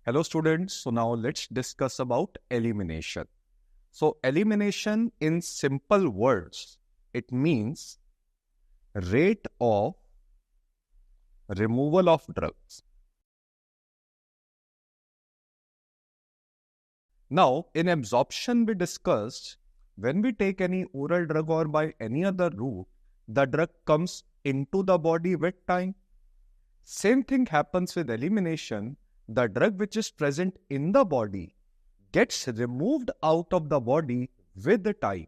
Hello students, so now let's discuss about elimination. So elimination in simple words, it means rate of removal of drugs. Now in absorption we discussed when we take any oral drug or by any other route, the drug comes into the body with time. Same thing happens with elimination. The drug which is present in the body gets removed out of the body with the time.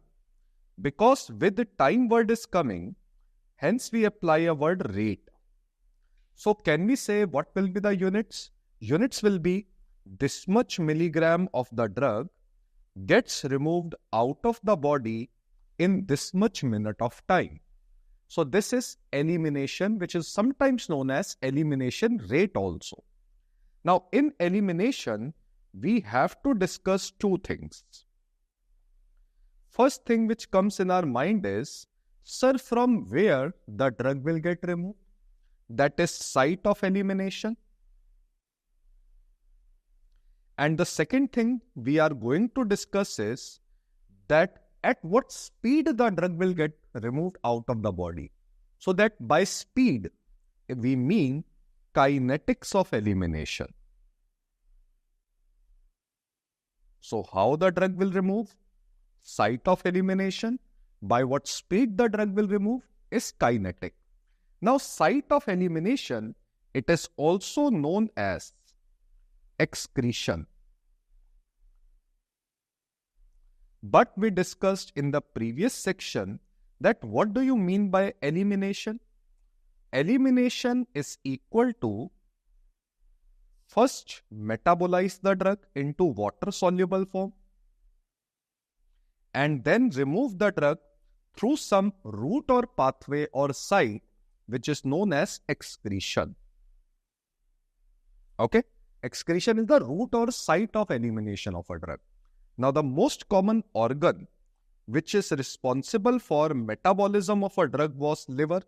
Because with the time word is coming, hence we apply a word rate. So can we say what will be the units? Units will be this much milligram of the drug gets removed out of the body in this much minute of time. So this is elimination, which is sometimes known as elimination rate also. Now in elimination, we have to discuss two things. First thing which comes in our mind is, sir, from where the drug will get removed? That is site of elimination. And the second thing we are going to discuss is that at what speed the drug will get removed out of the body. So that by speed, we mean kinetics of elimination. So how the drug will remove? Site of elimination. By what speed the drug will remove is kinetic. Now site of elimination, it is also known as excretion. But we discussed in the previous section that what do you mean by elimination? Elimination is equal to first metabolize the drug into water soluble form and then remove the drug through some route or pathway or site which is known as excretion. Okay? Excretion is the route or site of elimination of a drug. Now the most common organ which is responsible for metabolism of a drug was liver.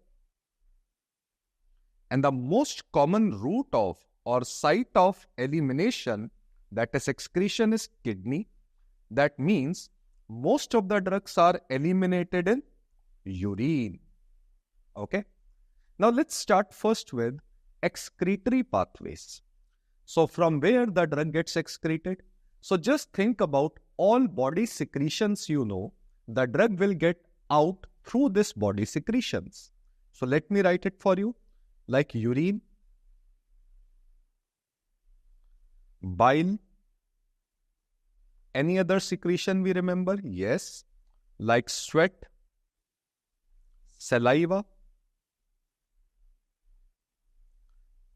And the most common route of or site of elimination, that is excretion, is kidney. That means most of the drugs are eliminated in urine. Okay. Now let's start first with excretory pathways. So from where the drug gets excreted? So just think about all body secretions you know. The drug will get out through this body secretions. So let me write it for you. Like urine, bile, any other secretion we remember? Yes, like sweat, saliva,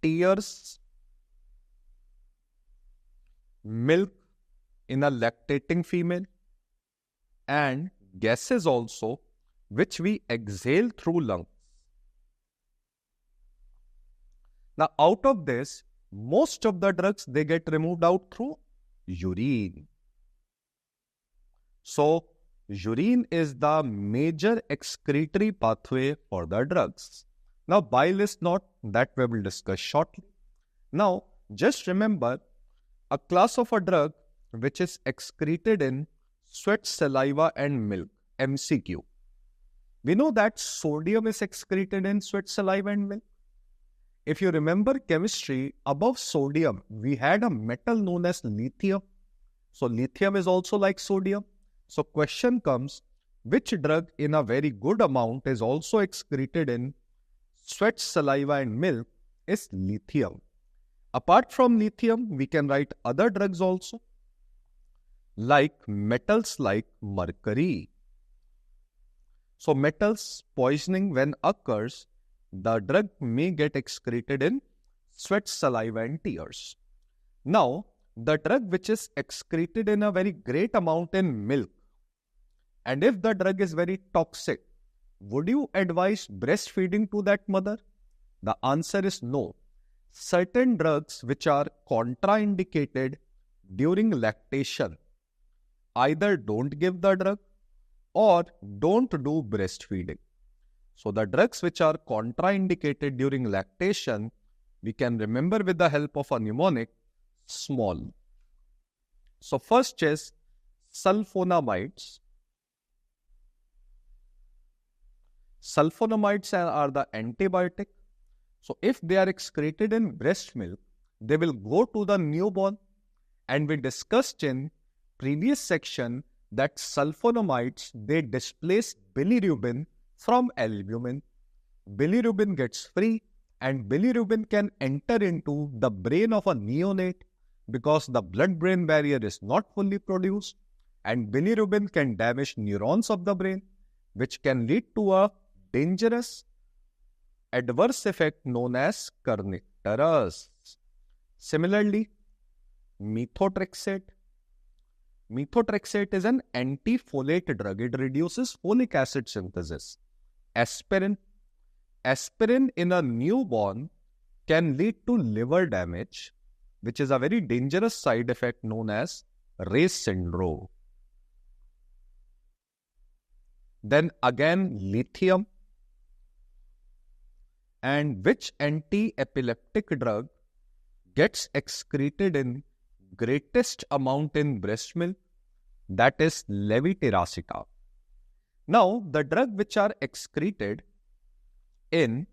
tears, milk in a lactating female, and gases also which we exhale through lungs. Now out of this, most of the drugs they get removed out through urine. So urine is the major excretory pathway for the drugs. Now bile is not, that we will discuss shortly. Now just remember a class of a drug which is excreted in sweat, saliva and milk, MCQ. We know that sodium is excreted in sweat, saliva and milk. If you remember chemistry, above sodium, we had a metal known as lithium. So lithium is also like sodium. So question comes, which drug in a very good amount is also excreted in sweat, saliva and milk is lithium. Apart from lithium, we can write other drugs also, like metals like mercury. So metals poisoning when occurs, the drug may get excreted in sweat, saliva and tears. Now, the drug which is excreted in a very great amount in milk, and if the drug is very toxic, would you advise breastfeeding to that mother? The answer is no. Certain drugs which are contraindicated during lactation, either don't give the drug or don't do breastfeeding. So the drugs which are contraindicated during lactation, we can remember with the help of a mnemonic, small. So first is sulfonamides. Sulfonamides are the antibiotic. So if they are excreted in breast milk, they will go to the newborn. And we discussed in previous section that sulfonamides, they displace bilirubin from albumin. Bilirubin gets free and bilirubin can enter into the brain of a neonate because the blood-brain barrier is not fully produced, and bilirubin can damage neurons of the brain, which can lead to a dangerous adverse effect known as kernicterus. Similarly, methotrexate. Methotrexate is an anti-folate drug. It reduces folic acid synthesis. Aspirin. Aspirin in a newborn can lead to liver damage, which is a very dangerous side effect known as Ray's syndrome. Then again, lithium. And which anti-epileptic drug gets excreted in greatest amount in breast milk? That is levetiracetam. Now, the drugs which are excreted in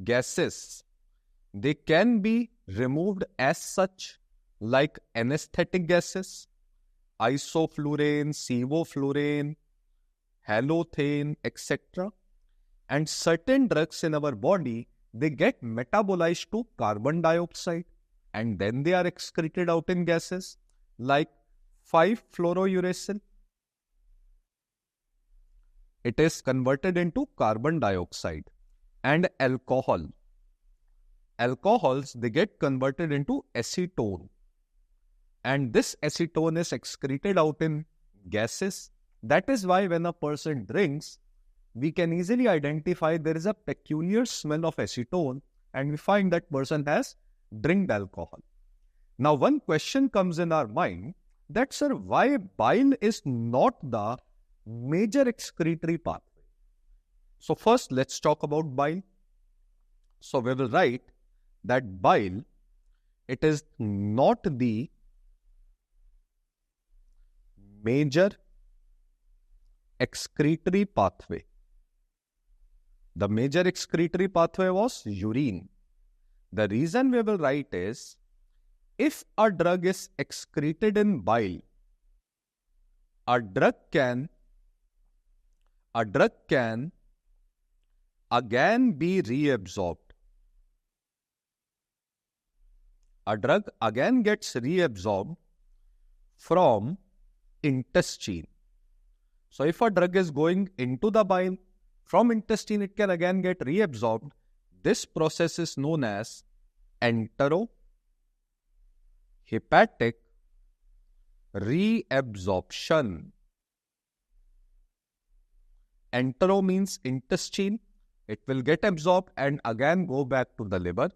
gases, they can be removed as such, like anesthetic gases, isoflurane, sevoflurane, halothane, etc. And certain drugs in our body, they get metabolized to carbon dioxide and then they are excreted out in gases, like 5-fluorouracil. It is converted into carbon dioxide. And alcohol. Alcohols, they get converted into acetone. And this acetone is excreted out in gases. That is why when a person drinks, we can easily identify there is a peculiar smell of acetone and we find that person has drank alcohol. Now, one question comes in our mind that, sir, why bile is not the major excretory pathway? So first, let's talk about bile. So we will write that bile, it is not the major excretory pathway. The major excretory pathway was urine. The reason we will write is, if a drug is excreted in bile, a drug can again be reabsorbed. A drug again gets reabsorbed from intestine. So if a drug is going into the bile, from intestine it can again get reabsorbed. This process is known as enterohepatic reabsorption. Entero means intestine. It will get absorbed and again go back to the liver.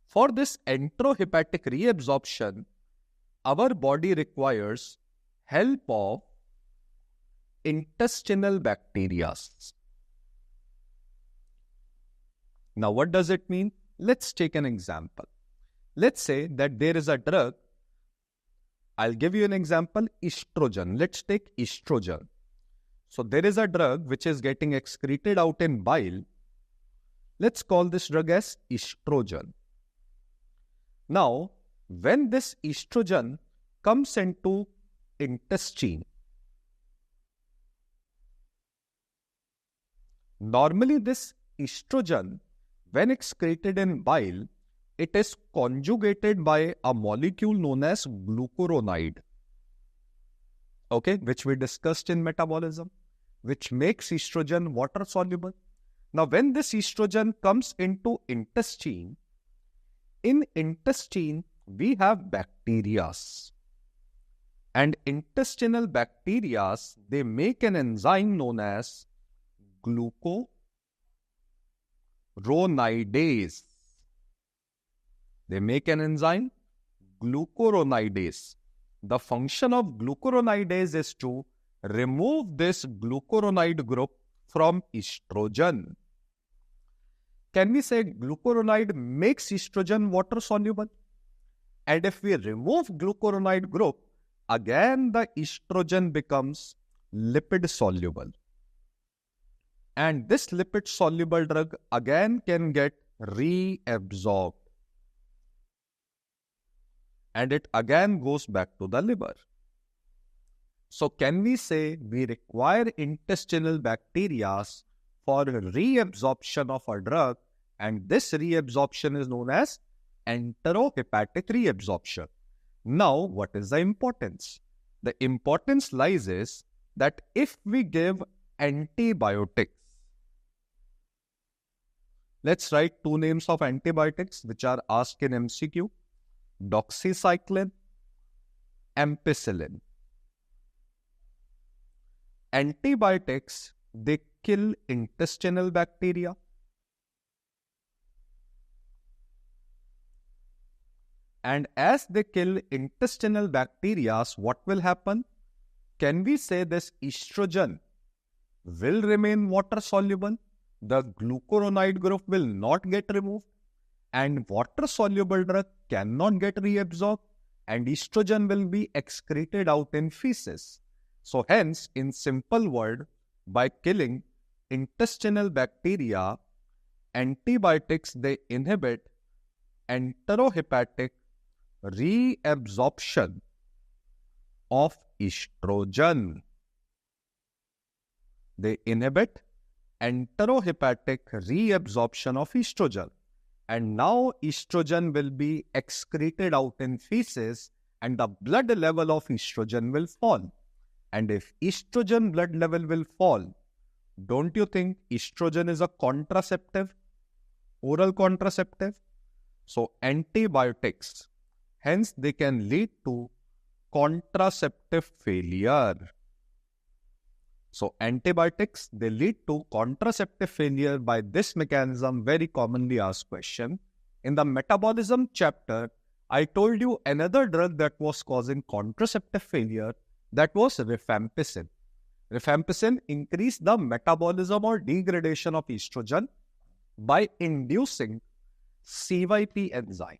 For this enterohepatic reabsorption, our body requires help of intestinal bacteria. Now, what does it mean? Let's take an example. Let's say that there is a drug. I'll give you an example, estrogen. Let's take estrogen. So there is a drug which is getting excreted out in bile. Let's call this drug as estrogen. Now, when this estrogen comes into intestine, normally this estrogen, when excreted in bile, it is conjugated by a molecule known as glucuronide, okay, which we discussed in metabolism, which makes estrogen water soluble. Now, when this estrogen comes into intestine, in intestine we have bacteria, and intestinal bacteria, they make an enzyme known as glucuronidase. They make an enzyme, glucuronidase. The function of glucuronidase is to remove this glucuronide group from estrogen. Can we say glucuronide makes estrogen water soluble? And if we remove glucuronide group, again the estrogen becomes lipid soluble. And this lipid soluble drug again can get reabsorbed. And it again goes back to the liver. So can we say we require intestinal bacteria for reabsorption of a drug, and this reabsorption is known as enterohepatic reabsorption. Now, what is the importance? The importance lies is that if we give antibiotics, let's write two names of antibiotics which are asked in MCQ: doxycycline, ampicillin. Antibiotics, they kill intestinal bacteria. And as they kill intestinal bacteria, what will happen? Can we say this estrogen will remain water soluble? The glucuronide group will not get removed, and water soluble drug cannot get reabsorbed, and estrogen will be excreted out in feces. So hence, in simple word, by killing intestinal bacteria, antibiotics, they inhibit enterohepatic reabsorption of estrogen. They inhibit enterohepatic reabsorption of estrogen. And now estrogen will be excreted out in feces, and the blood level of estrogen will fall. And if estrogen blood level will fall, don't you think estrogen is a contraceptive, oral contraceptive? So antibiotics, hence they can lead to contraceptive failure. So antibiotics, they lead to contraceptive failure by this mechanism. Very commonly asked question. In the metabolism chapter, I told you another drug that was causing contraceptive failure, that was rifampicin. Rifampicin increased the metabolism or degradation of estrogen by inducing CYP enzymes.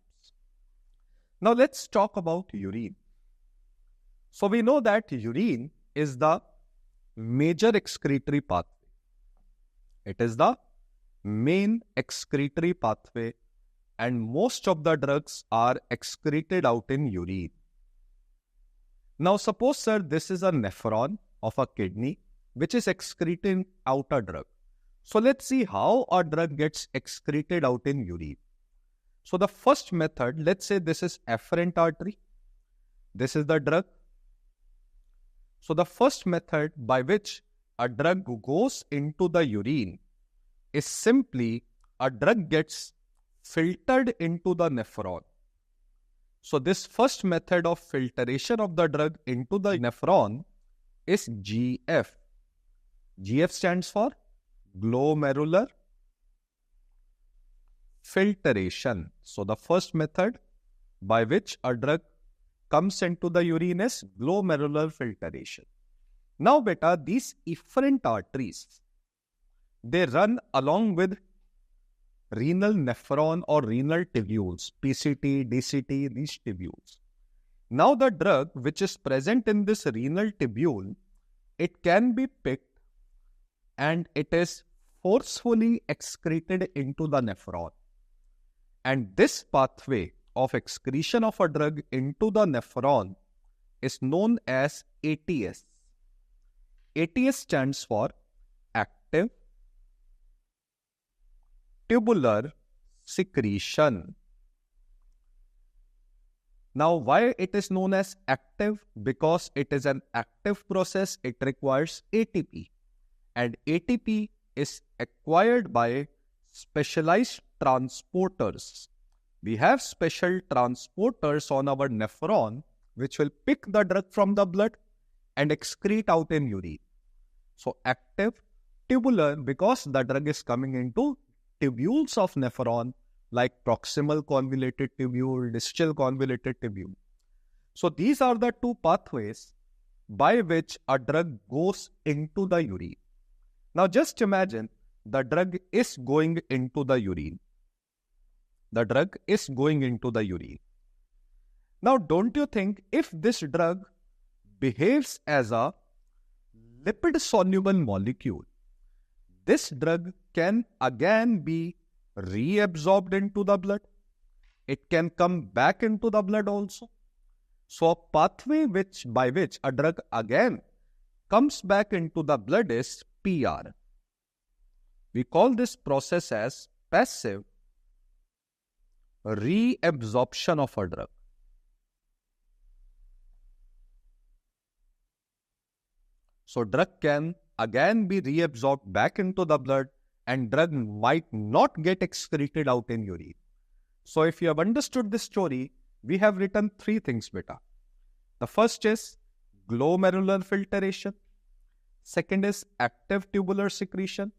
Now let's talk about urine. So we know that urine is the major excretory pathway. It is the main excretory pathway, and most of the drugs are excreted out in urine. Now suppose, sir, this is a nephron of a kidney which is excreting out a drug. So let's see how a drug gets excreted out in urine. So the first method, let's say this is afferent artery. This is the drug. So the first method by which a drug goes into the urine is simply a drug gets filtered into the nephron. So this first method of filtration of the drug into the nephron is GF. GF stands for glomerular filtration. So the first method by which a drug comes into the urine is glomerular filtration. Now beta, these efferent arteries, they run along with renal nephron or renal tubules, PCT, DCT, these tubules. Now the drug which is present in this renal tubule, it can be picked and it is forcefully excreted into the nephron. And this pathway of excretion of a drug into the nephron is known as ATS. ATS stands for active tubular secretion. Now, why it is known as active? Because it is an active process. It requires ATP. And ATP is acquired by specialized transporters. We have special transporters on our nephron which will pick the drug from the blood and excrete out in urine. So active tubular, because the drug is coming into tubules of nephron like proximal convoluted tubule, distal convoluted tubule. So these are the two pathways by which a drug goes into the urine. Now just imagine the drug is going into the urine. The drug is going into the urine. Now, don't you think if this drug behaves as a lipid-soluble molecule, this drug can again be reabsorbed into the blood? It can come back into the blood also. So a pathway by which a drug again comes back into the blood is PR. We call this process as passive reabsorption of a drug. So drug can again be reabsorbed back into the blood and drug might not get excreted out in urine. So if you have understood this story, we have written three things, beta. The first is glomerular filtration. Second is active tubular secretion.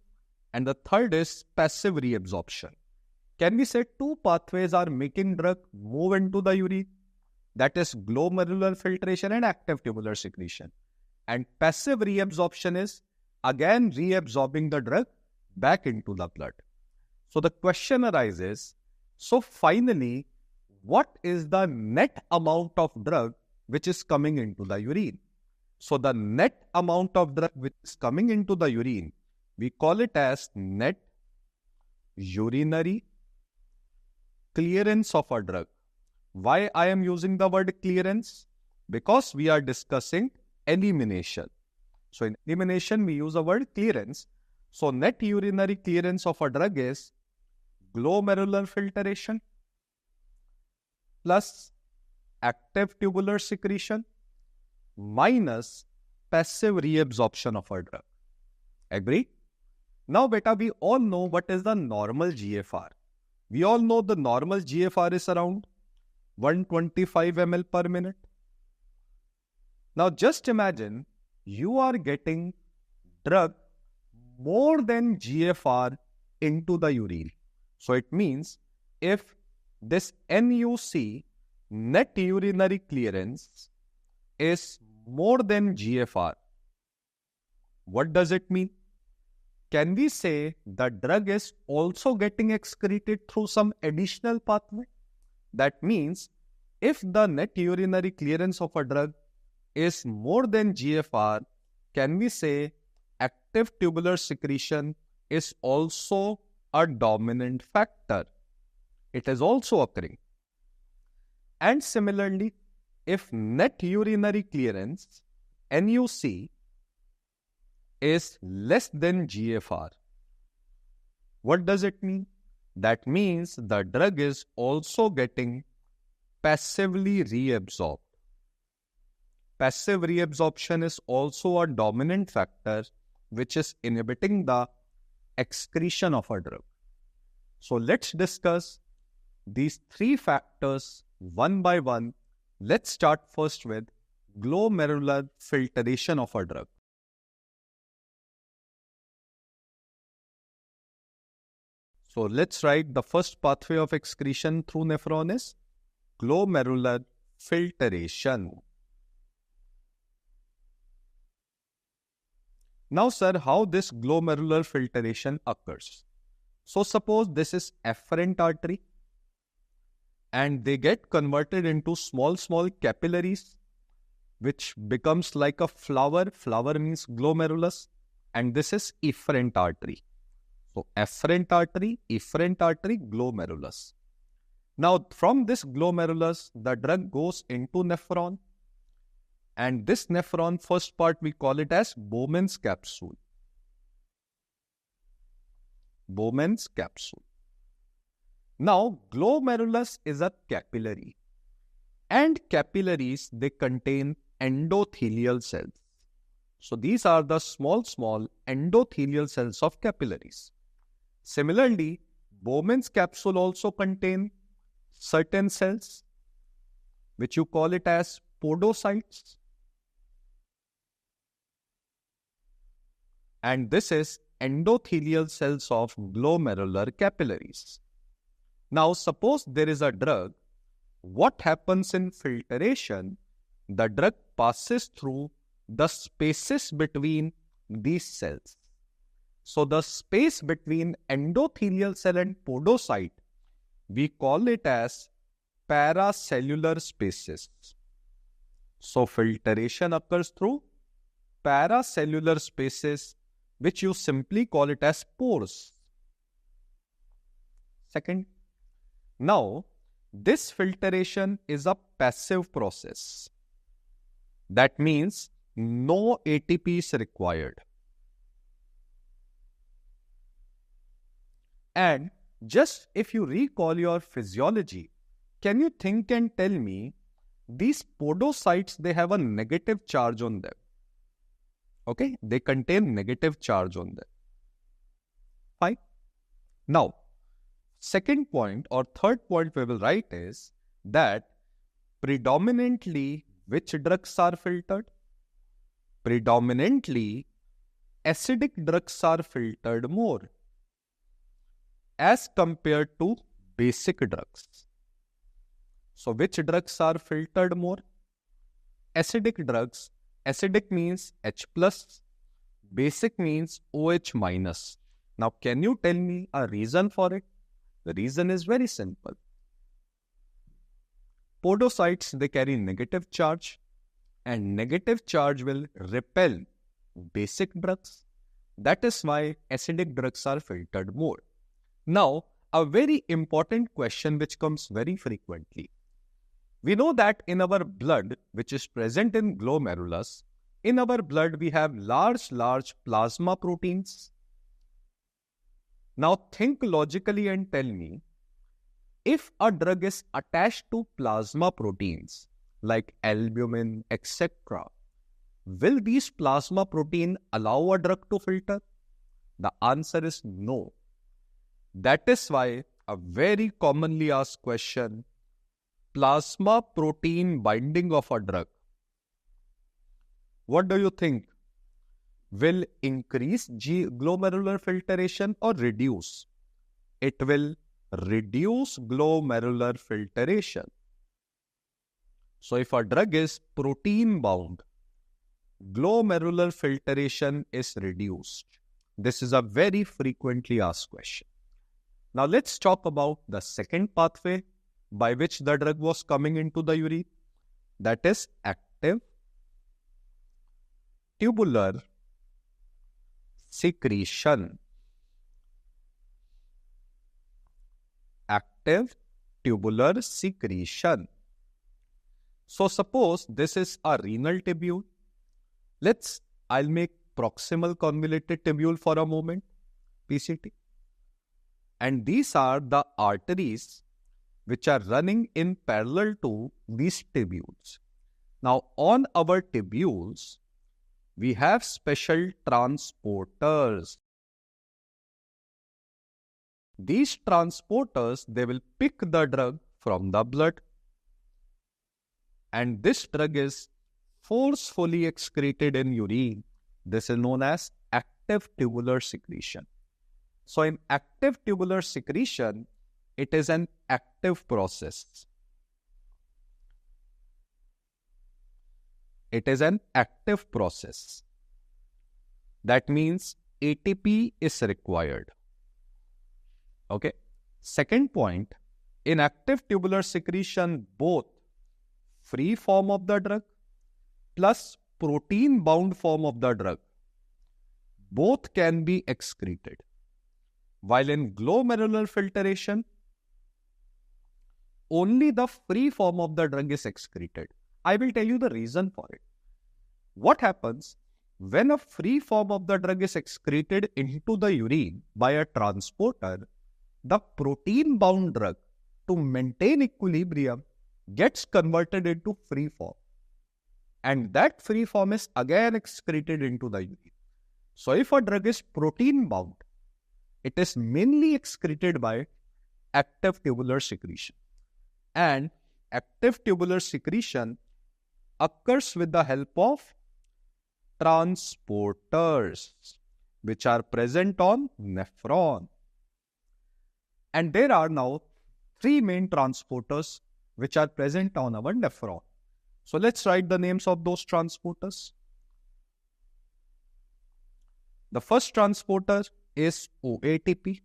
And the third is passive reabsorption. Can we say two pathways are making drug move into the urine? That is glomerular filtration and active tubular secretion. And passive reabsorption is again reabsorbing the drug back into the blood. So the question arises, so finally, what is the net amount of drug which is coming into the urine? So the net amount of drug which is coming into the urine, we call it as net urinary clearance of a drug. Why I am using the word clearance? Because we are discussing elimination. So in elimination, we use the word clearance. So net urinary clearance of a drug is glomerular filtration plus active tubular secretion minus passive reabsorption of a drug. Agree? Now, beta, we all know what is the normal GFR. We all know the normal GFR is around 125 ml per minute. Now, just imagine you are getting drug more than GFR into the urine. So, it means if this NUC, net urinary clearance, is more than GFR, what does it mean? Can we say the drug is also getting excreted through some additional pathway? That means if the net urinary clearance of a drug is more than GFR, can we say active tubular secretion is also a dominant factor? It is also occurring. And similarly, if net urinary clearance, NUC, is less than GFR, what does it mean? That means the drug is also getting passively reabsorbed. Passive reabsorption is also a dominant factor which is inhibiting the excretion of a drug. So let's discuss these three factors one by one. Let's start first with glomerular filtration of a drug. So let's write the first pathway of excretion through nephron is glomerular filtration. Now, sir, how this glomerular filtration occurs? So suppose this is afferent artery and they get converted into small capillaries which becomes like a flower. Flower means glomerulus, and this is efferent artery. So afferent artery, glomerulus. Now from this glomerulus, the drug goes into nephron. And this nephron, first part we call it as Bowman's capsule. Bowman's capsule. Now glomerulus is a capillary. And capillaries, they contain endothelial cells. So these are the small endothelial cells of capillaries. Similarly, Bowman's capsule also contain certain cells which you call it as podocytes. And this is endothelial cells of glomerular capillaries. Now suppose there is a drug. What happens in filtration? The drug passes through the spaces between these cells. So the space between endothelial cell and podocyte, we call it as paracellular spaces. So filtration occurs through paracellular spaces, which you simply call it as pores. Second, now this filtration is a passive process. That means no ATP is required. And just if you recall your physiology, can you think and tell me, these podocytes, they have a negative charge on them. Okay, they contain negative charge on them. Fine. Now, second point or third point we will write is that predominantly which drugs are filtered? Predominantly acidic drugs are filtered more as compared to basic drugs. So which drugs are filtered more? Acidic drugs. Acidic means H plus, basic means OH minus. Now can you tell me a reason for it? The reason is very simple. Podocytes, they carry negative charge, and negative charge will repel basic drugs. That is why acidic drugs are filtered more. Now, a very important question which comes very frequently. We know that in our blood, which is present in glomerulus, in our blood we have large plasma proteins. Now think logically and tell me, if a drug is attached to plasma proteins like albumin, etc., will these plasma protein allow a drug to filter? The answer is no. That is why a very commonly asked question, plasma protein binding of a drug, what do you think? Will increase glomerular filtration or reduce? It will reduce glomerular filtration. So if a drug is protein bound, glomerular filtration is reduced. This is a very frequently asked question. Now let's talk about the second pathway by which the drug was coming into the urine. That is active tubular secretion. Active tubular secretion. So suppose this is a renal tubule. I'll make proximal convoluted tubule for a moment, PCT. And these are the arteries which are running in parallel to these tubules. Now on our tubules, we have special transporters. These transporters, they will pick the drug from the blood. And this drug is forcefully excreted in urine. This is known as active tubular secretion. So in active tubular secretion, it is an active process. It is an active process. That means ATP is required. Okay. Second point, in active tubular secretion, both free form of the drug plus protein bound form of the drug, both can be excreted. While in glomerular filtration, only the free form of the drug is excreted. I will tell you the reason for it. What happens when a free form of the drug is excreted into the urine by a transporter? The protein-bound drug, to maintain equilibrium, gets converted into free form. And that free form is again excreted into the urine. So if a drug is protein-bound, it is mainly excreted by active tubular secretion. And active tubular secretion occurs with the help of transporters, which are present on nephron. And there are now three main transporters which are present on our nephron. So let's write the names of those transporters. The first transporter is OATP.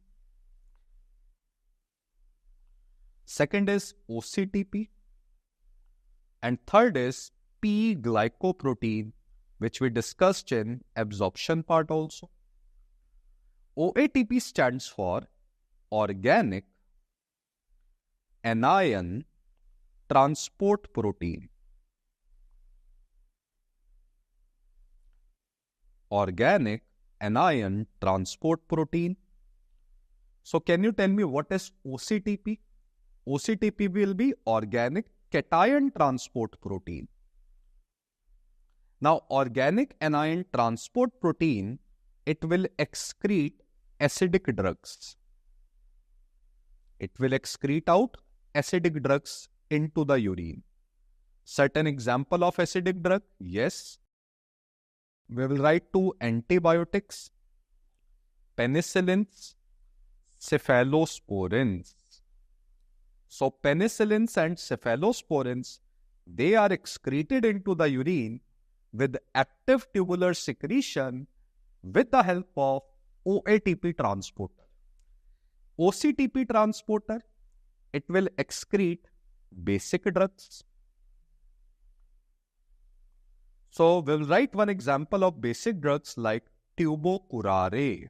Second is OCTP. And third is P-glycoprotein, which we discussed in absorption part also. OATP stands for Organic Anion Transport Protein. Organic Anion Transport Protein. So can you tell me what is OCTP? OCTP will be Organic Cation Transport Protein. Now, Organic Anion Transport Protein, it will excrete acidic drugs. It will excrete out acidic drugs into the urine. Certain example of acidic drug? Yes. We will write two antibiotics, penicillins, cephalosporins. So penicillins and cephalosporins, they are excreted into the urine with active tubular secretion with the help of OATP transporter. OCTP transporter, it will excrete basic drugs. So we'll write one example of basic drugs like tubocurare.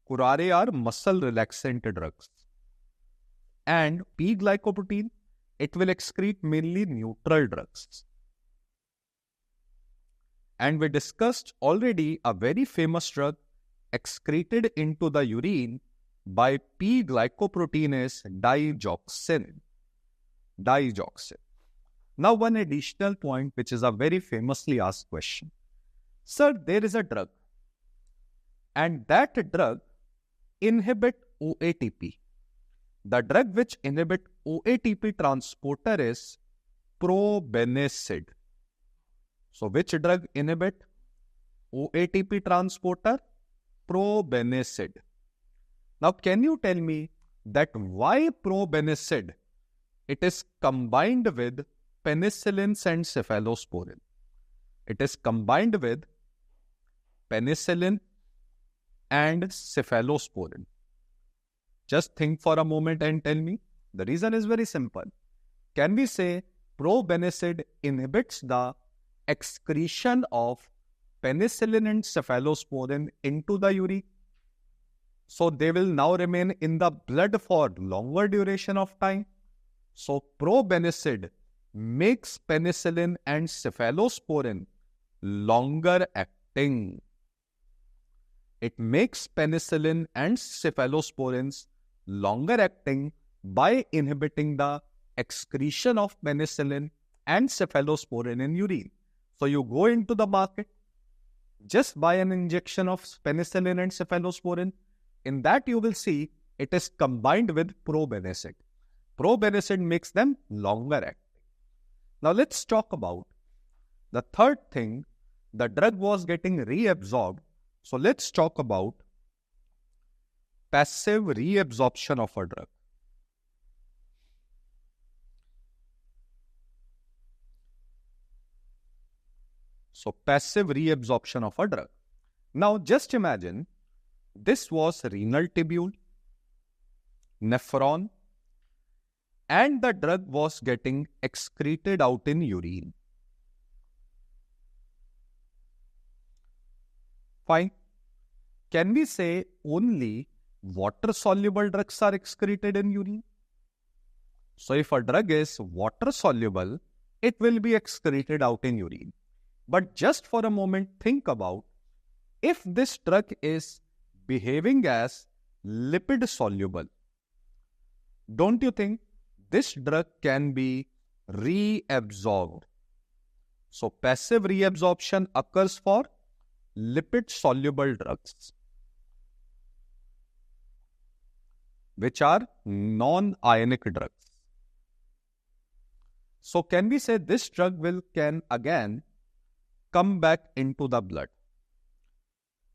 Curare are muscle relaxant drugs. And P-glycoprotein, it will excrete mainly neutral drugs. And we discussed already a very famous drug excreted into the urine by P-glycoprotein is digoxin. Digoxin. Now one additional point which is a very famously asked question. Sir, there is a drug and that drug inhibit OATP. The drug which inhibit OATP transporter is probenecid. So which drug inhibit OATP transporter? Probenecid. Now can you tell me that why probenecid? It is combined with penicillins and cephalosporin. It is combined with penicillin and cephalosporin. Just think for a moment and tell me. The reason is very simple. Can we say probenecid inhibits the excretion of penicillin and cephalosporin into the urine? So they will now remain in the blood for longer duration of time. So probenecid makes penicillin and cephalosporin longer acting. It makes penicillin and cephalosporins longer acting by inhibiting the excretion of penicillin and cephalosporin in urine. So you go into the market, just buy an injection of penicillin and cephalosporin. In that you will see it is combined with probenecid. Probenecid makes them longer acting. Now let's talk about the third thing. The drug was getting reabsorbed. So let's talk about passive reabsorption of a drug. So passive reabsorption of a drug. Now just imagine this was renal tubule, nephron, and the drug was getting excreted out in urine. Fine. Can we say only water-soluble drugs are excreted in urine? So if a drug is water-soluble, it will be excreted out in urine. But just for a moment, think about if this drug is behaving as lipid-soluble. Don't you think this drug can be reabsorbed? So passive reabsorption occurs for lipid-soluble drugs, which are non-ionic drugs. So can we say this drug can again come back into the blood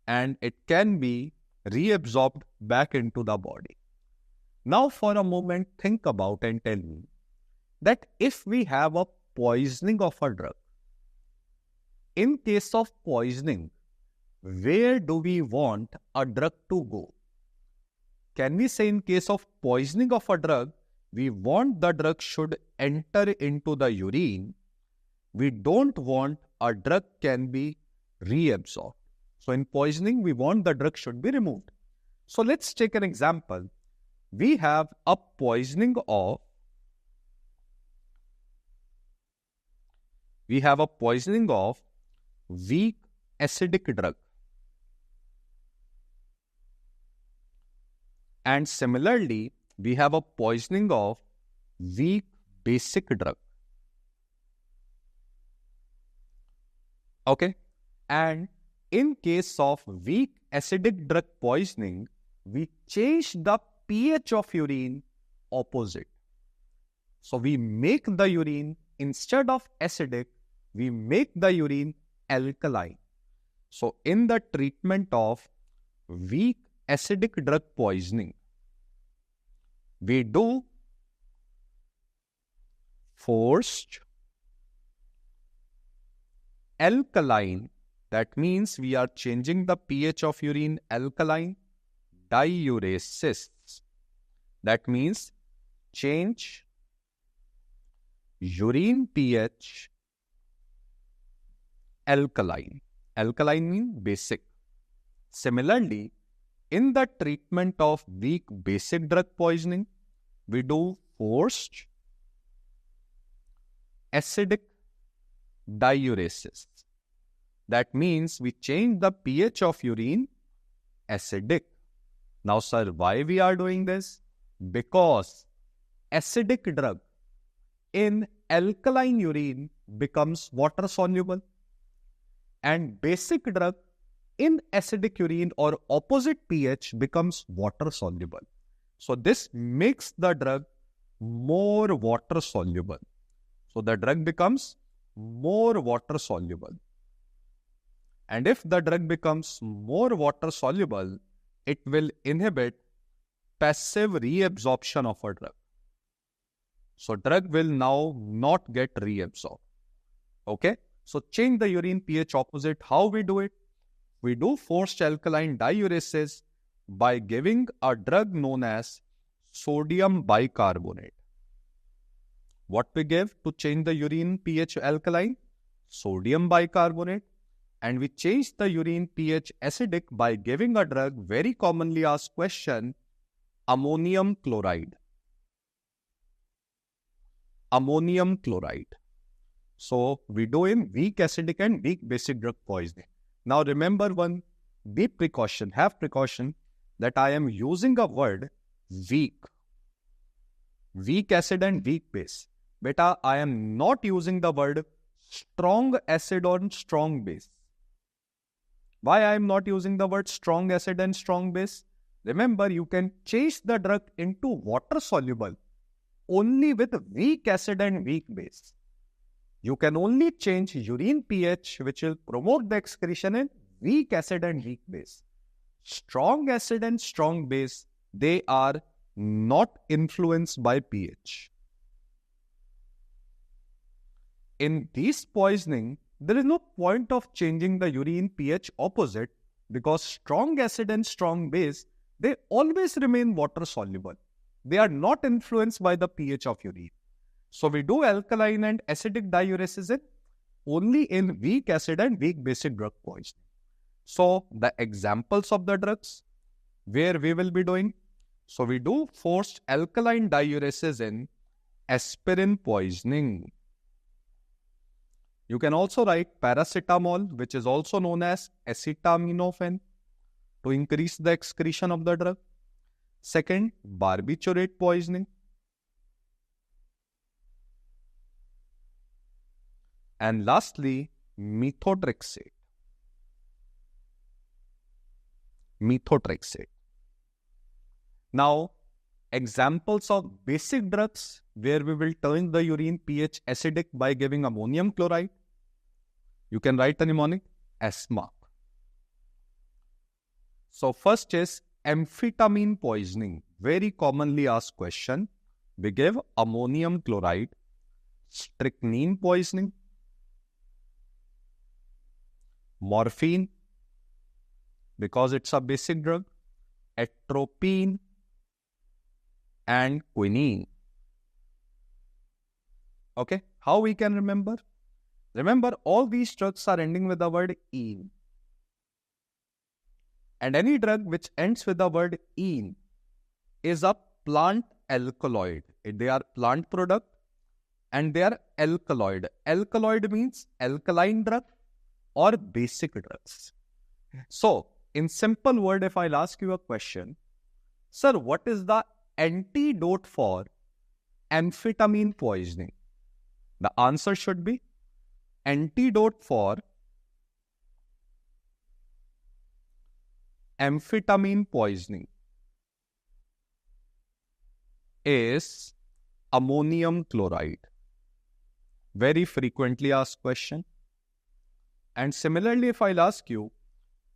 and it can be reabsorbed back into the body? Now for a moment think about and tell me that if we have a poisoning of a drug, in case of poisoning, where do we want a drug to go? Can we say in case of poisoning of a drug, we want the drug should enter into the urine. We don't want a drug can be reabsorbed. So in poisoning, we want the drug should be removed. So let's take an example. We have a poisoning of weak acidic drug. And similarly, we have a poisoning of weak basic drug. Okay? And in case of weak acidic drug poisoning, we change the pH of urine opposite. So we make the urine, instead of acidic, we make the urine alkaline. So in the treatment of weak acidic drug poisoning, we do forced alkaline. That means we are changing the pH of urine alkaline diuresis. That means change urine pH alkaline. Alkaline means basic. Similarly, in the treatment of weak basic drug poisoning, we do forced acidic diuresis. That means we change the pH of urine acidic. Now, sir, why we are doing this? Because acidic drug in alkaline urine becomes water soluble, and basic drug in acidic urine or opposite pH becomes water soluble. So this makes the drug more water soluble. So the drug becomes more water soluble. And if the drug becomes more water soluble, it will inhibit passive reabsorption of a drug. So drug will now not get reabsorbed. Okay? So change the urine pH opposite. How we do it? We do forced alkaline diuresis by giving a drug known as sodium bicarbonate. What we give to change the urine pH alkaline? Sodium bicarbonate. And we change the urine pH acidic by giving a drug, very commonly asked question, ammonium chloride. Ammonium chloride. So we do in weak acidic and weak basic drug poisoning. Now remember one deep precaution, have precaution that I am using a word weak. Weak acid and weak base. Beta, I am not using the word strong acid or strong base. Why I am not using the word strong acid and strong base? Remember, you can change the drug into water soluble only with weak acid and weak base. You can only change urine pH, which will promote the excretion in weak acid and weak base. Strong acid and strong base, they are not influenced by pH. In this poisoning, there is no point of changing the urine pH opposite because strong acid and strong base, they always remain water soluble. They are not influenced by the pH of urine. So we do alkaline and acidic diuresis only in weak acid and weak basic drug poisoning. So the examples of the drugs where we will be doing. So we do forced alkaline diuresis in aspirin poisoning. You can also write paracetamol, which is also known as acetaminophen, to increase the excretion of the drug. Second, barbiturate poisoning. And lastly, methotrexate. Methotrexate. Now, examples of basic drugs where we will turn the urine pH acidic by giving ammonium chloride. You can write a mnemonic, asthma. So first is amphetamine poisoning. Very commonly asked question. We give ammonium chloride. Strychnine poisoning. Morphine, because it's a basic drug. Atropine and quinine. Okay, how we can remember? Remember, all these drugs are ending with the word "ene." And any drug which ends with the word "ene" is a plant alkaloid. They are plant product and they are alkaloid. Alkaloid means alkaline drug or basic drugs. So, in simple word, if I'll ask you a question, sir, what is the antidote for amphetamine poisoning? The answer should be antidote for amphetamine poisoning is ammonium chloride. Very frequently asked question. And similarly, if I'll ask you,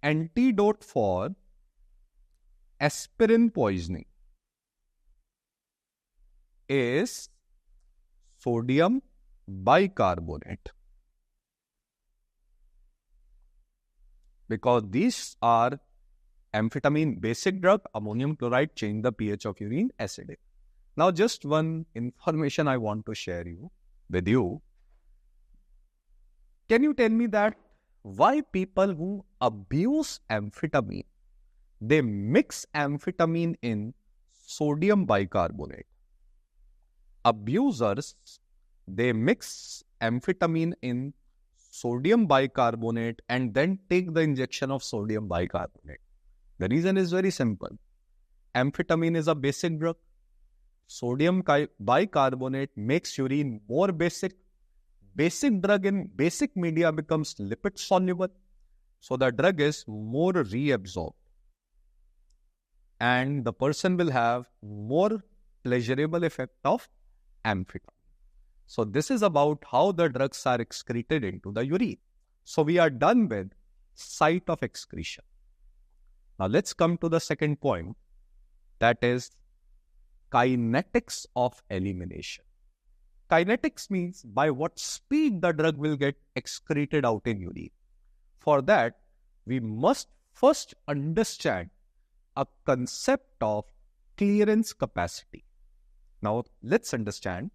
antidote for aspirin poisoning is sodium bicarbonate. Because these are amphetamine basic drug, ammonium chloride change the pH of urine, acidic. Now just one information I want to share with you. Can you tell me that why people who abuse amphetamine, they mix amphetamine in sodium bicarbonate? Abusers, they mix amphetamine in sodium bicarbonate and then take the injection of sodium bicarbonate. The reason is very simple. Amphetamine is a basic drug. Sodium bicarbonate makes urine more basic. Basic drug in basic media becomes lipid soluble. So the drug is more reabsorbed. And the person will have more pleasurable effect of amphetamine. So this is about how the drugs are excreted into the urine. So we are done with site of excretion. Now let's come to the second point, that is kinetics of elimination. Kinetics means by what speed the drug will get excreted out in urine. For that, we must first understand a concept of clearance capacity. Now let's understand.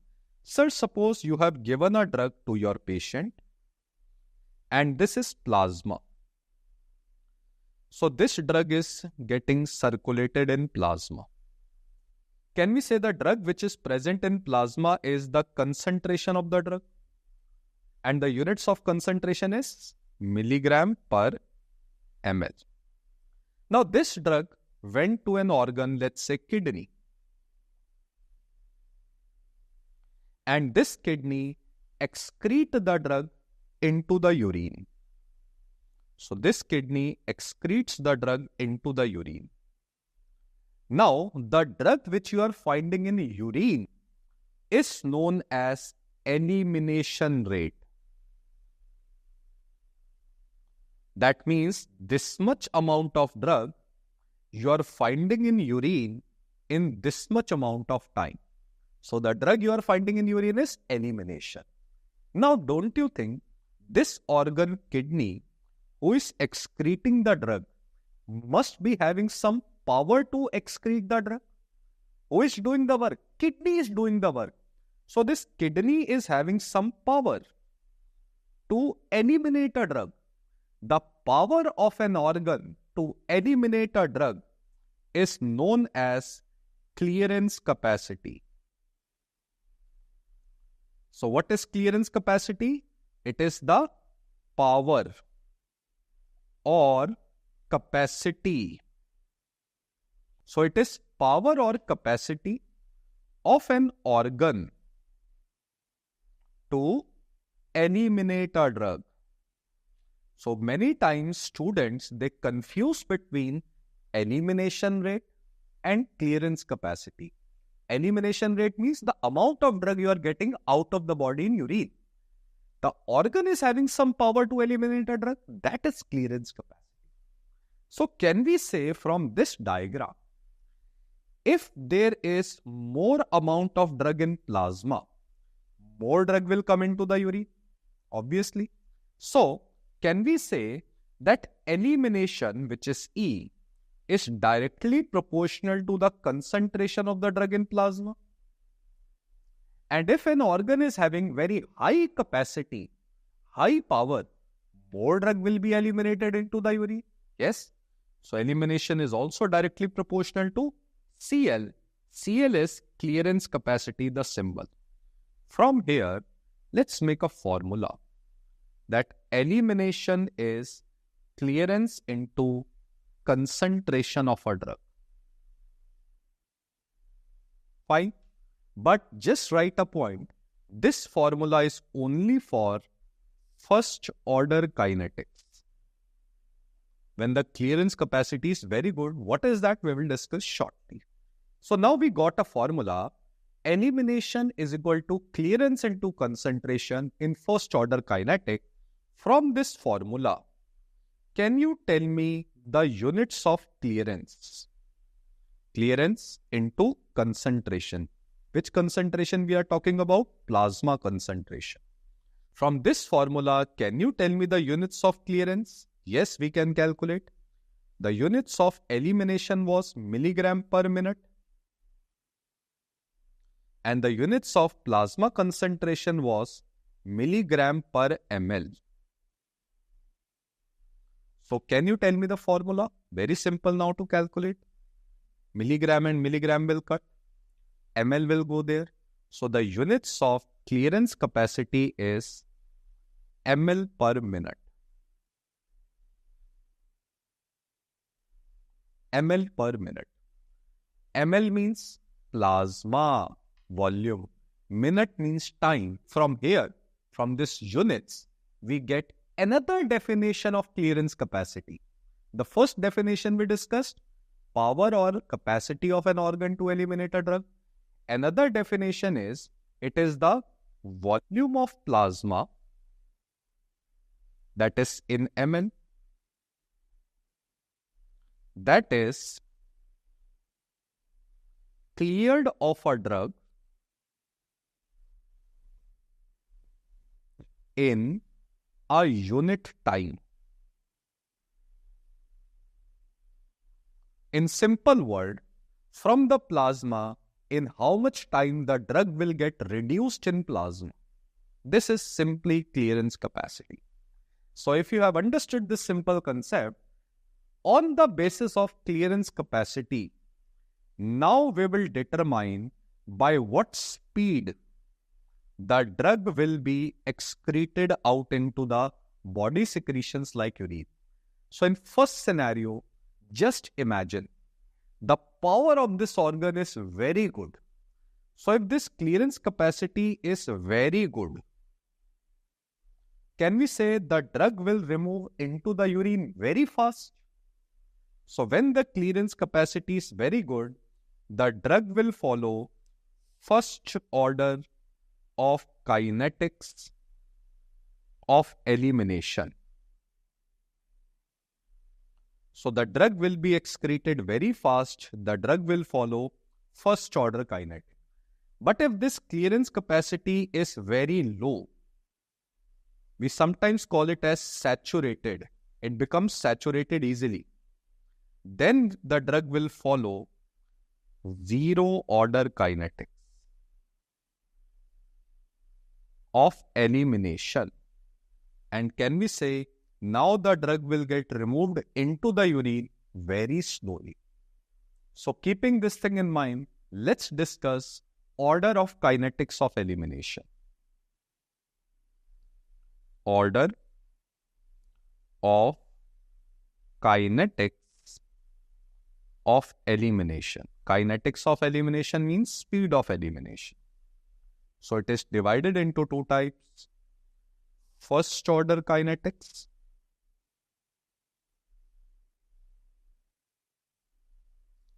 Sir, suppose you have given a drug to your patient and this is plasma. So this drug is getting circulated in plasma. Can we say the drug which is present in plasma is the concentration of the drug? And the units of concentration is milligram per ml. Now this drug went to an organ, let's say kidney. And this kidney excrete the drug into the urine. So this kidney excretes the drug into the urine. Now, the drug which you are finding in urine is known as elimination rate. That means this much amount of drug you are finding in urine in this much amount of time. So the drug you are finding in urine is elimination. Now, don't you think this organ, kidney, who is excreting the drug, must be having some power to excrete the drug? Who is doing the work? Kidney is doing the work. So this kidney is having some power to eliminate a drug. The power of an organ to eliminate a drug is known as clearance capacity. So what is clearance capacity? It is the power or capacity. So it is power or capacity of an organ to eliminate a drug. So many times students, they confuse between elimination rate and clearance capacity. Elimination rate means the amount of drug you are getting out of the body in urine. The organ is having some power to eliminate a drug. That is clearance capacity. So can we say from this diagram, if there is more amount of drug in plasma, more drug will come into the urine? Obviously. So can we say that elimination, which is E, is directly proportional to the concentration of the drug in plasma? And if an organ is having very high capacity, high power, more drug will be eliminated into the urine. Yes. So elimination is also directly proportional to CL. CL is clearance capacity, the symbol. From here, let's make a formula that elimination is clearance into concentration of a drug. Fine. But just write a point. This formula is only for first order kinetics. When the clearance capacity is very good, what is that? We will discuss shortly. So now we got a formula. Elimination is equal to clearance into concentration in first order kinetic. From this formula, can you tell me the units of clearance? Clearance into concentration. Which concentration we are talking about? Plasma concentration. From this formula, can you tell me the units of clearance? Yes, we can calculate. The units of elimination was milligram per minute. And the units of plasma concentration was milligram per ml. So can you tell me the formula? Very simple now to calculate. Milligram and milligram will cut. ml will go there. So the units of clearance capacity is ml per minute. ml per minute. ml means plasma volume. Minute means time. From here, from this units, we get another definition of clearance capacity. The first definition we discussed, power or capacity of an organ to eliminate a drug. Another definition is, it is the volume of plasma, that is in ml, that is cleared of a drug in a unit time. In simple word, from the plasma, in how much time the drug will get reduced in plasma. This is simply clearance capacity. So if you have understood this simple concept, on the basis of clearance capacity, now we will determine by what speed the drug will be excreted out into the body secretions like urine. So in first scenario, just imagine the power of this organ is very good. So if this clearance capacity is very good, can we say the drug will remove into the urine very fast? So when the clearance capacity is very good, the drug will follow first order of kinetics of elimination. So the drug will be excreted very fast. The drug will follow first order kinetic. But if this clearance capacity is very low, we sometimes call it as saturated. It becomes saturated easily. Then the drug will follow zero order kinetics of elimination. And can we say now the drug will get removed into the urine very slowly? So keeping this thing in mind, let's discuss order of kinetics of elimination. Order of kinetics of elimination. Kinetics of elimination means speed of elimination. So it is divided into two types. First order kinetics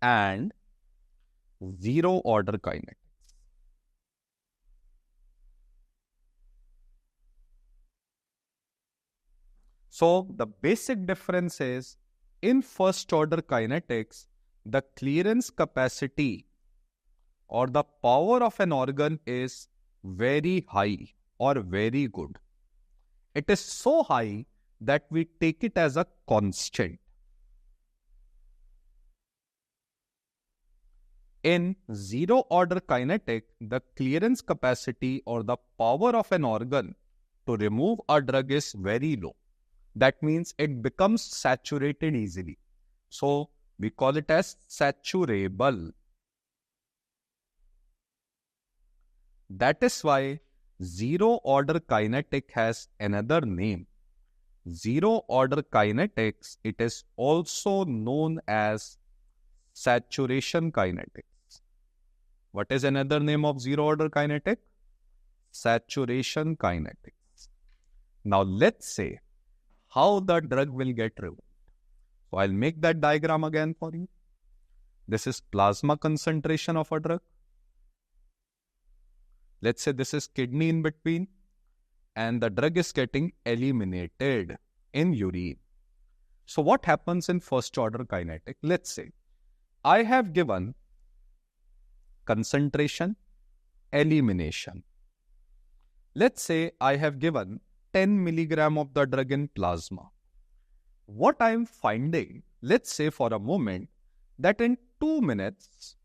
and zero order kinetics. So the basic difference is, in first order kinetics, the clearance capacity or the power of an organ is very high or very good. It is so high that we take it as a constant. In zero order kinetic, the clearance capacity or the power of an organ to remove a drug is very low. That means it becomes saturated easily. So we call it as saturable. That is why zero order kinetic has another name. Zero order kinetics, it is also known as saturation kinetics. What is another name of zero order kinetic? Saturation kinetics. Now let's say how the drug will get removed. So I'll make that diagram again for you. This is plasma concentration of a drug. Let's say this is kidney in between, and the drug is getting eliminated in urine. So what happens in first order kinetic? Let's say I have given concentration, elimination. Let's say I have given 10 milligram of the drug in plasma. What I am finding, let's say for a moment, that in 2 minutes,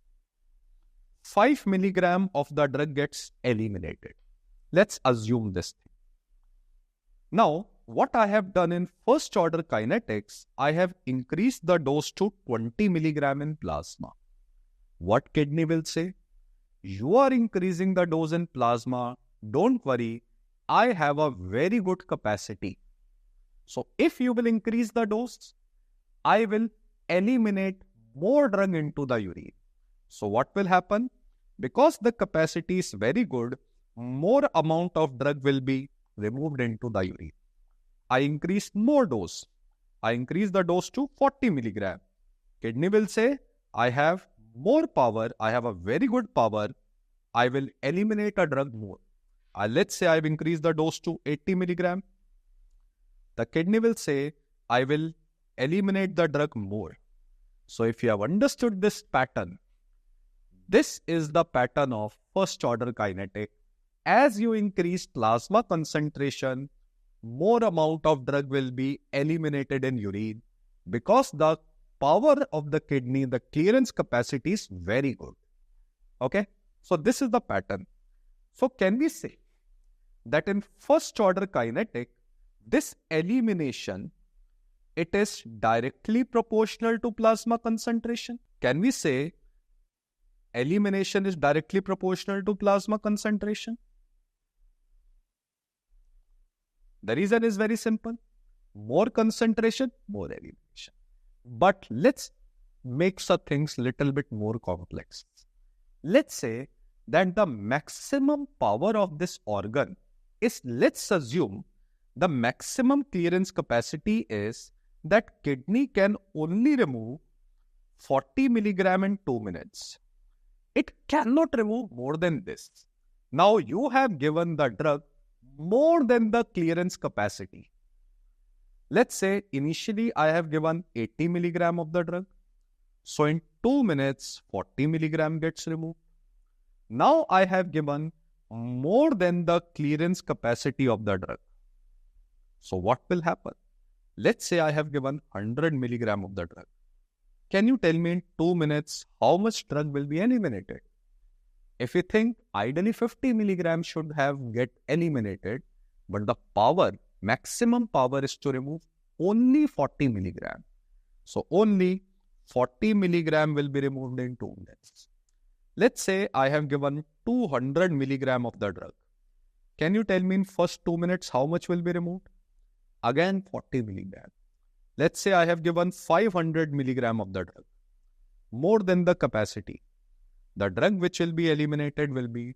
5 milligram of the drug gets eliminated. Let's assume this thing. Now, what I have done in first order kinetics, I have increased the dose to 20 milligram in plasma. What kidney will say? You are increasing the dose in plasma. Don't worry, I have a very good capacity. So if you will increase the dose, I will eliminate more drug into the urine. So what will happen? Because the capacity is very good, more amount of drug will be removed into the urine. I increase more dose. I increase the dose to 40 milligram. Kidney will say, I have more power. I have a very good power. I will eliminate a drug more. Let's say I've increased the dose to 80 milligram. The kidney will say, I will eliminate the drug more. So if you have understood this pattern, this is the pattern of first order kinetic. As you increase plasma concentration, more amount of drug will be eliminated in urine because the power of the kidney, the clearance capacity is very good. Okay, so this is the pattern. So can we say that in first order kinetic, this elimination, it is directly proportional to plasma concentration? Can we say elimination is directly proportional to plasma concentration? The reason is very simple. More concentration, more elimination. But let's make some things little bit more complex. Let's say that the maximum power of this organ is, let's assume, the maximum clearance capacity is that kidney can only remove 40 milligram in 2 minutes. It cannot remove more than this. Now you have given the drug more than the clearance capacity. Let's say initially I have given 80 milligram of the drug. So in 2 minutes, 40 milligram gets removed. Now I have given more than the clearance capacity of the drug. So what will happen? Let's say I have given 100 milligram of the drug. Can you tell me in 2 minutes how much drug will be eliminated? If you think ideally 50 milligram should have get eliminated, but the power, maximum power is to remove only 40 milligram. So only 40 milligram will be removed in 2 minutes. Let's say I have given 200 milligram of the drug. Can you tell me in first 2 minutes how much will be removed? Again 40 milligram. Let's say I have given 500 milligram of the drug, more than the capacity. The drug which will be eliminated will be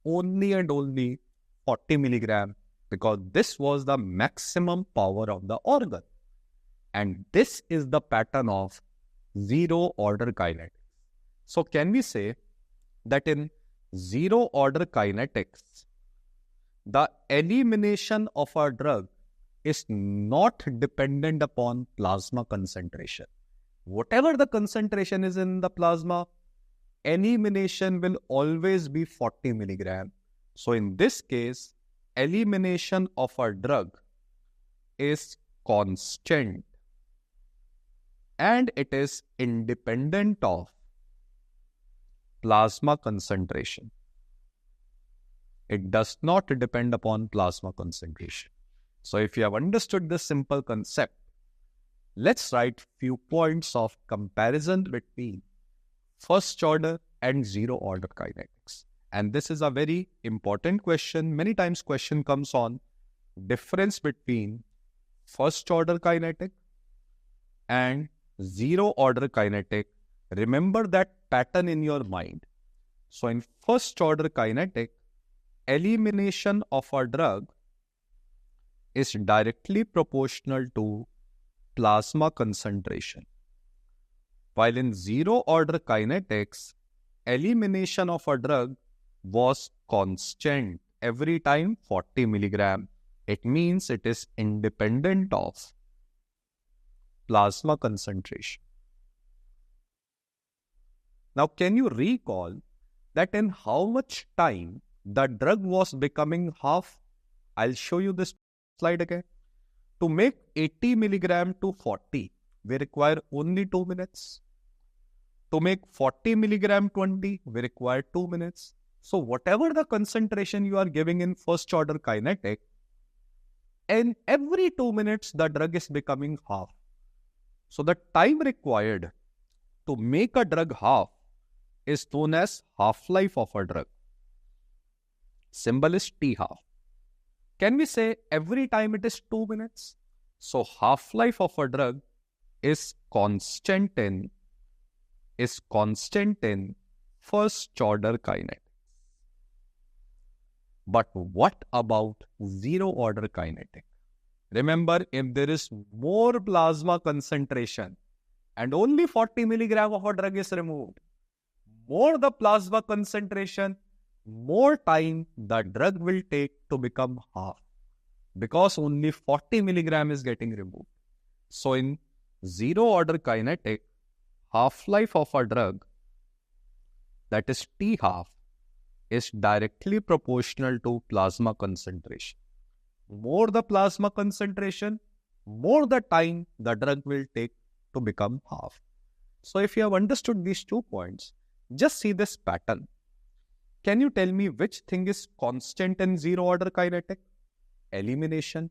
only and only 40 milligram because this was the maximum power of the organ. And this is the pattern of zero order kinetics. So can we say that in zero order kinetics, the elimination of a drug is not dependent upon plasma concentration. Whatever the concentration is in the plasma, elimination will always be 40 milligram. So in this case, elimination of a drug is constant and it is independent of plasma concentration. It does not depend upon plasma concentration. So if you have understood this simple concept, let's write few points of comparison between first order and zero order kinetics. And this is a very important question. Many times question comes on difference between first order kinetic and zero order kinetic. Remember that pattern in your mind. So in first order kinetic, elimination of a drug is directly proportional to plasma concentration. While in zero order kinetics, elimination of a drug was constant every time 40 milligram. It means it is independent of plasma concentration. Now, can you recall that in how much time the drug was becoming half? I'll show you this slide again. To make 80 milligram to 40, we require only 2 minutes. To make 40 milligram 20, we require 2 minutes. So whatever the concentration you are giving in first order kinetic, in every 2 minutes, the drug is becoming half. So the time required to make a drug half is known as half-life of a drug. Symbol is T half. Can we say every time it is 2 minutes? So half-life of a drug is constant in first order kinetics. But what about zero order kinetic? Remember, if there is more plasma concentration and only 40 milligram of a drug is removed, more the plasma concentration, more time the drug will take to become half, because only 40 milligram is getting removed. So in zero order kinetic, half-life of a drug, that is T half, is directly proportional to plasma concentration. More the plasma concentration, more the time the drug will take to become half. So if you have understood these 2 points, just see this pattern. Can you tell me which thing is constant in zero order kinetic? Elimination.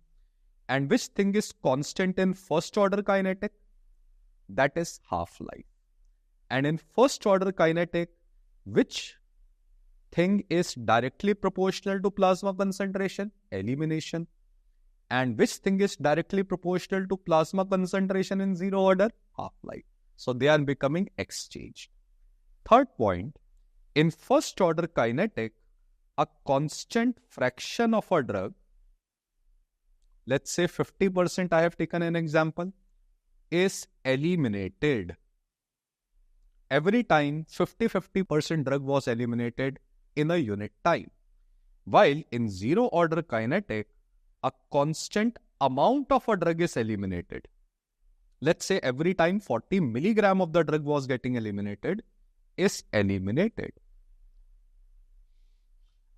And which thing is constant in first order kinetic? That is half-life. And in first order kinetic, which thing is directly proportional to plasma concentration? Elimination. And which thing is directly proportional to plasma concentration in zero order? Half-life. So they are becoming exchanged. Third point, in first order kinetic, a constant fraction of a drug, let's say 50%, I have taken an example, is eliminated. Every time 50% drug was eliminated in a unit time. While in zero order kinetic, a constant amount of a drug is eliminated. Let's say every time 40 milligram of the drug was getting eliminated, is eliminated.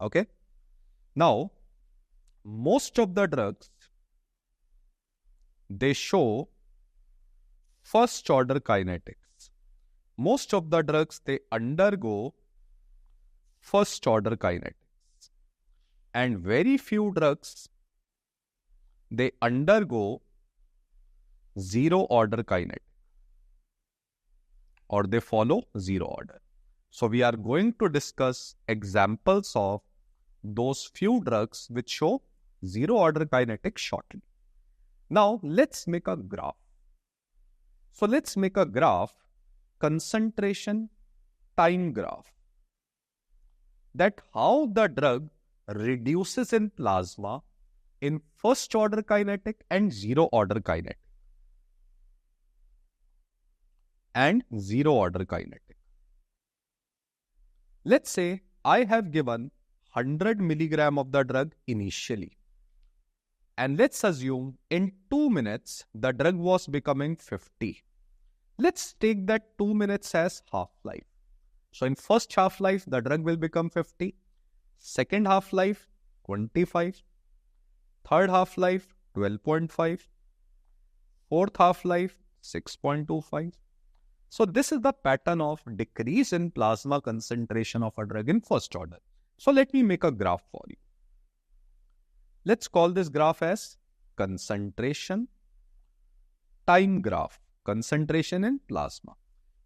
Okay. Now, most of the drugs, they show first order kinetics. Most of the drugs, they undergo first order kinetics. And very few drugs, they undergo zero order kinetics, or they follow zero order. So we are going to discuss examples of those few drugs which show zero order kinetics shortly. Now let's make a graph. So let's make a graph, concentration time graph, that how the drug reduces in plasma in first order kinetic and zero order kinetic and zero order kinetic. Let's say I have given 100 milligram of the drug initially, and let's assume in 2 minutes the drug was becoming 50. Let's take that 2 minutes as half-life. So in first half-life, the drug will become 50. Second half-life, 25. Third half-life, 12.5. Fourth half-life, 6.25. So this is the pattern of decrease in plasma concentration of a drug in first order. So let me make a graph for you. Let's call this graph as concentration time graph, concentration in plasma.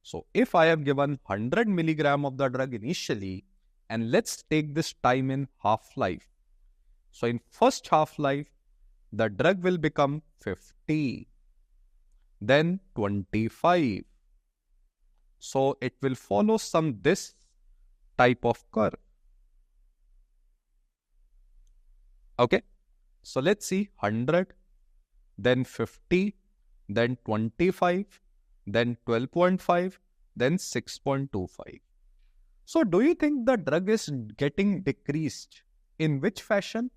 So if I have given 100 milligram of the drug initially, and let's take this time in half-life. So in first half-life, the drug will become 50, then 25. So it will follow this type of curve. Okay, so let's see 100, then 50, then 25, then 12.5, then 6.25. So do you think the drug is getting decreased? In which fashion?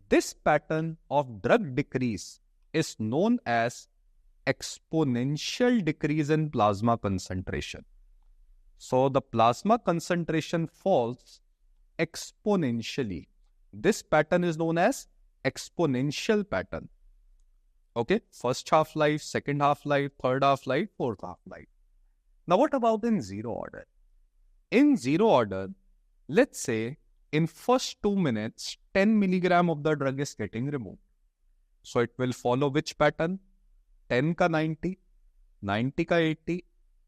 This pattern of drug decrease is known as exponential decrease in plasma concentration. So the plasma concentration falls exponentially. This pattern is known as exponential pattern. Okay, first half-life, second half-life, third half-life, fourth half-life. Now what about in zero order? In zero order, let's say in first 2 minutes, 10 milligram of the drug is getting removed. So it will follow which pattern? 10 ka 90, 90 ka 80,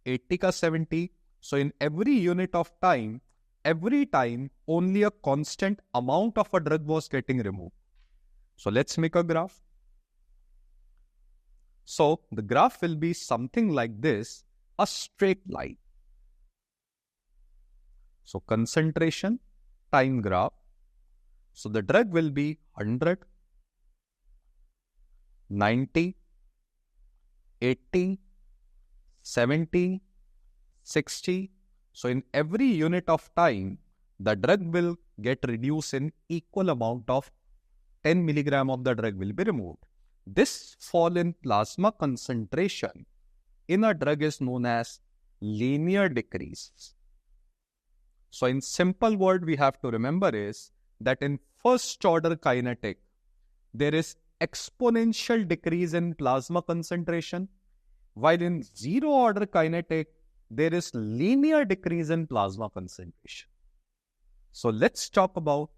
80 ka 70. So in every unit of time, every time only a constant amount of a drug was getting removed. So let's make a graph. So the graph will be something like this, a straight line. So concentration, time graph. So the drug will be 100, 90, 80, 70, 60. So in every unit of time, the drug will get reduced in equal amount of 10 milligram of the drug will be removed. This fall in plasma concentration in a drug is known as linear decrease. So in simple word, we have to remember is that in first order kinetic, there is exponential decrease in plasma concentration, while in zero order kinetic, there is linear decrease in plasma concentration. So let's talk about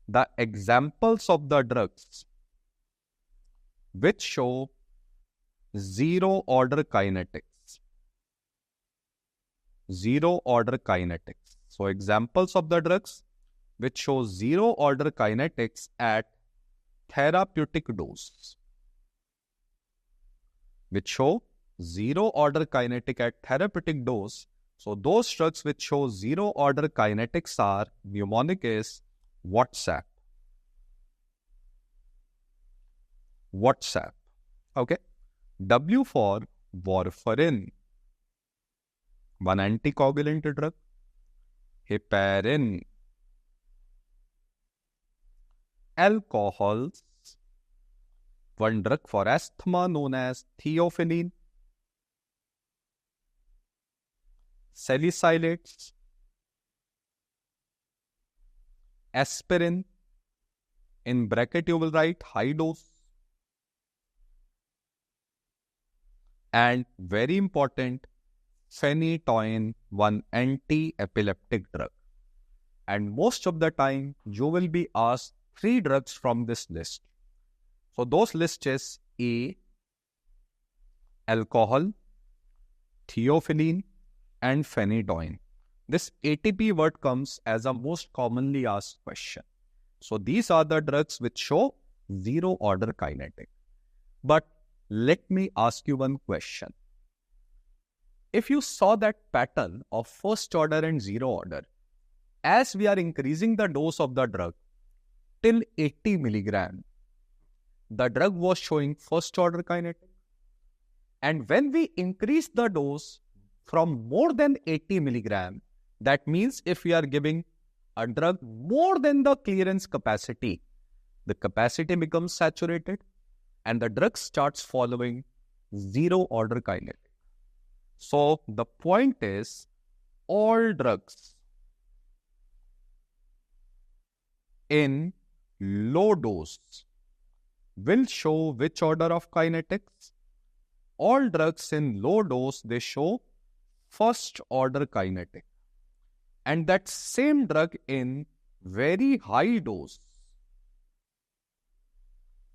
the examples of the drugs which show zero order kinetics. Zero order kinetics. So examples of the drugs which show zero order kinetics at therapeutic dose. Which show zero order kinetic at therapeutic dose. So those drugs which show zero order kinetics are, mnemonic is WhatsApp. WhatsApp. Okay. W for warfarin. One anticoagulant drug. Heparin. Alcohols. One drug for asthma known as theophylline. Salicylates. Aspirin. In bracket you will write high dose. And very important, phenytoin, one anti-epileptic drug. And most of the time, you will be asked 3 drugs from this list. So those lists is A, alcohol, theophylline, and phenytoin. This ATP word comes as a most commonly asked question. So these are the drugs which show zero order kinetic. But let me ask you one question. If you saw that pattern of first order and zero order, as we are increasing the dose of the drug till 80 milligram, the drug was showing first order kinetic. And when we increase the dose from more than 80 milligram, that means if we are giving a drug more than the clearance capacity, the capacity becomes saturated and the drug starts following zero order kinetic. So the point is, all drugs in low dose will show which order of kinetics? All drugs in low dose, they show first order kinetic. And that same drug in very high dose,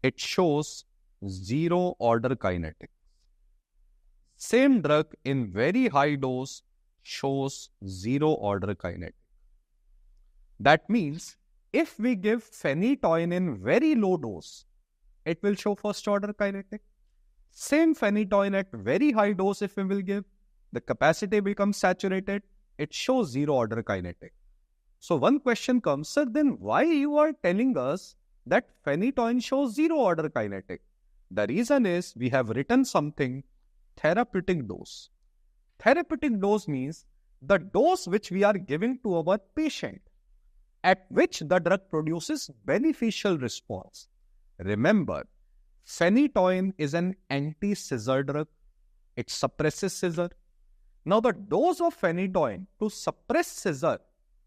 it shows zero order kinetic. Same drug in very high dose shows zero order kinetic. That means if we give phenytoin in very low dose, it will show first order kinetic. Same phenytoin at very high dose, if we will give, the capacity becomes saturated, it shows zero order kinetic. So one question comes, sir, then why you are telling us that phenytoin shows zero order kinetic? The reason is we have written something, therapeutic dose. Therapeutic dose means the dose which we are giving to our patient, at which the drug produces beneficial response. Remember, phenytoin is an anti-seizure drug. It suppresses seizure. Now the dose of phenytoin to suppress seizure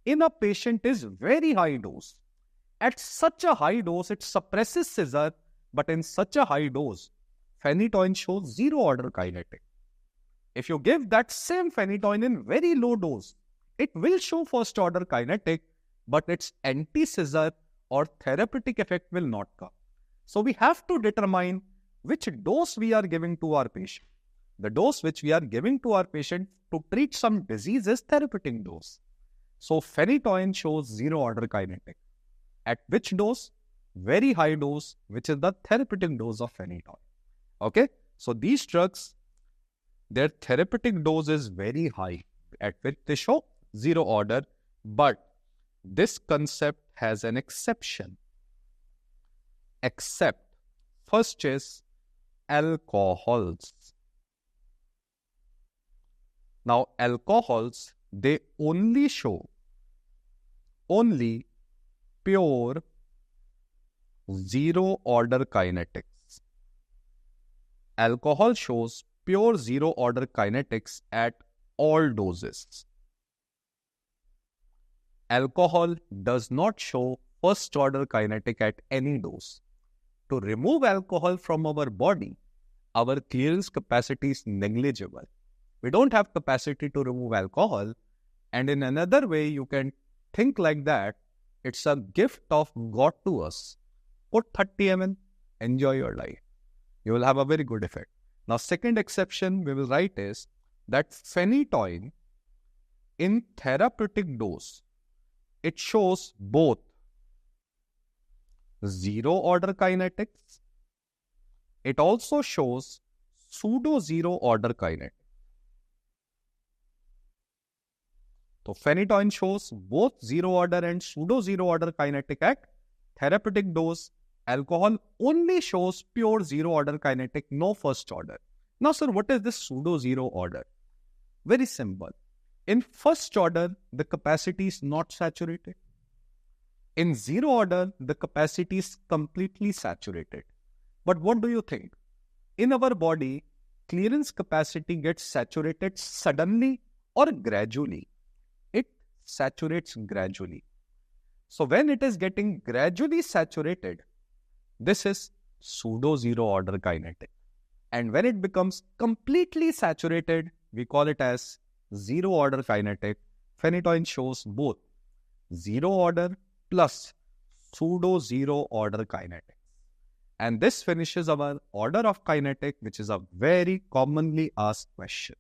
in a patient is very high dose. At such a high dose, it suppresses seizure, but in such a high dose, phenytoin shows zero order kinetic. If you give that same phenytoin in very low dose, it will show first order kinetic, but its anti-seizure or therapeutic effect will not come. So we have to determine which dose we are giving to our patient. The dose which we are giving to our patient to treat some disease is therapeutic dose. So phenytoin shows zero order kinetic. At which dose? Very high dose, which is the therapeutic dose of phenytoin. Okay? So these drugs, their therapeutic dose is very high, at which they show zero order. But this concept has an exception. Except, first is alcohols. Now, alcohols, they only show pure zero order kinetics. Alcohol shows pure zero order kinetics at all doses. Alcohol does not show first order kinetic at any dose. To remove alcohol from our body, our clearance capacity is negligible. We don't have capacity to remove alcohol, and in another way you can think like that, it's a gift of God to us. Put 30 ml, enjoy your life. You will have a very good effect. Now, second exception we will write is that phenytoin in therapeutic dose, it shows both zero order kinetics. It also shows pseudo zero order kinetics. So phenytoin shows both zero order and pseudo zero order kinetic at therapeutic dose. Alcohol only shows pure zero order kinetic, no first order. Now, sir, what is this pseudo zero order? Very simple. In first order, the capacity is not saturated. In zero order, the capacity is completely saturated. But what do you think? In our body, clearance capacity gets saturated suddenly or gradually? It saturates gradually. So when it is getting gradually saturated, this is pseudo zero order kinetic. And when it becomes completely saturated, we call it as zero order kinetic. Phenytoin shows both zero order plus pseudo zero order kinetics. And this finishes our order of kinetic, which is a very commonly asked question.